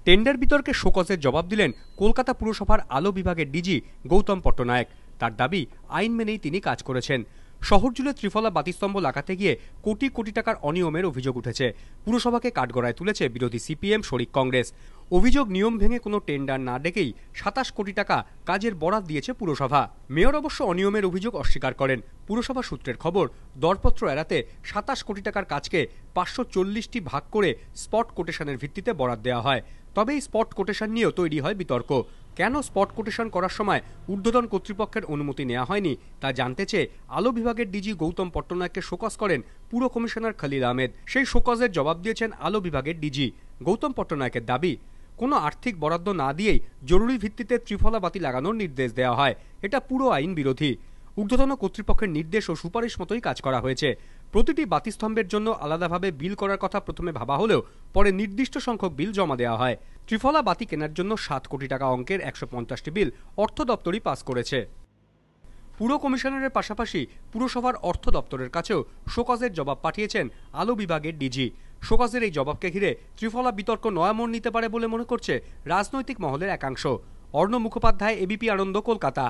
Tender বিতর্কে শোকজের জবাব দিলেন কলকাতা পুরসভার আলো বিভাগের ডিজি গৌতম পট্টনায়ক। তার দাবি, আইন মেনেই তিনি কাজ করেছেন। শহর জুড়ে ত্রিফলা বাতিস্তম্ভ লাগাতে গিয়ে কোটি কোটি টাকার অনিয়মের অভিযোগ উঠেছে। পুরসভাকে কাঠগড়ায় তুলেছে বিরোধী সিপিএম শরিক কংগ্রেস। অভিযোগ, নিয়ম ভেঙে কোনো টেন্ডার না ডেকেই ২৭ কোটি টাকা কাজের বরাত দিয়েছে পুরসভা। মেয়র অবশ্য অনিয়মের অভিযোগ অস্বীকার করেন। পুরসভা সূত্রের খবর, দরপত্র এড়াতে ২৭ কোটি টাকার কাজকে ৫৪০টি ভাগ করে স্পট কোটেশনের ভিত্তিতে বরাত দেওয়া হয়। তবে এই স্পট কোটেশন নিয়েও তৈরি হয় বিতর্ক। কেন স্পট কোটেশন করার সময় ঊর্ধ্বতন কর্তৃপক্ষের অনুমতি নেওয়া হয়নি তা জানতে চেয়ে আলো বিভাগের ডিজি গৌতম পট্টনায়ককে শোকজ করেন পুর কমিশনার খলিল আহমেদ। সেই শোকজের জবাব দিয়েছেন আলো বিভাগের ডিজি। গৌতম পট্টনায়কের দাবি, কোনো আর্থিক বরাদ্দ না দিয়েই জরুরি ভিত্তিতে ত্রিফলা বাতি লাগানোর নির্দেশ দেওয়া হয়। এটা পুরো আইন বিরোধী। ঊর্ধ্বতন কর্তৃপক্ষের নির্দেশ ও সুপারিশ মতোই কাজ করা হয়েছে। প্রতিটি বাতিস্তম্ভের জন্য আলাদাভাবে বিল করার কথা প্রথমে ভাবা হলেও পরে নির্দিষ্ট সংখ্যক বিল জমা দেওয়া হয়। ত্রিফলা বাতি কেনার জন্য ৭ কোটি টাকা অঙ্কের ১৫০টি বিল অর্থ দপ্তরই পাস করেছে। পুর কমিশনারের পাশাপাশি পুরসভার অর্থ দপ্তরের কাছেও শোকজের জবাব পাঠিয়েছেন আলো বিভাগের ডিজি। শোকজের এই জবাবকে ঘিরে ত্রিফলা বিতর্ক নয়া মোড় নিতে পারে বলে মনে করছে রাজনৈতিক মহলের একাংশ। অর্ণব মুখোপাধ্যায়, এবিপি আনন্দ, কলকাতা।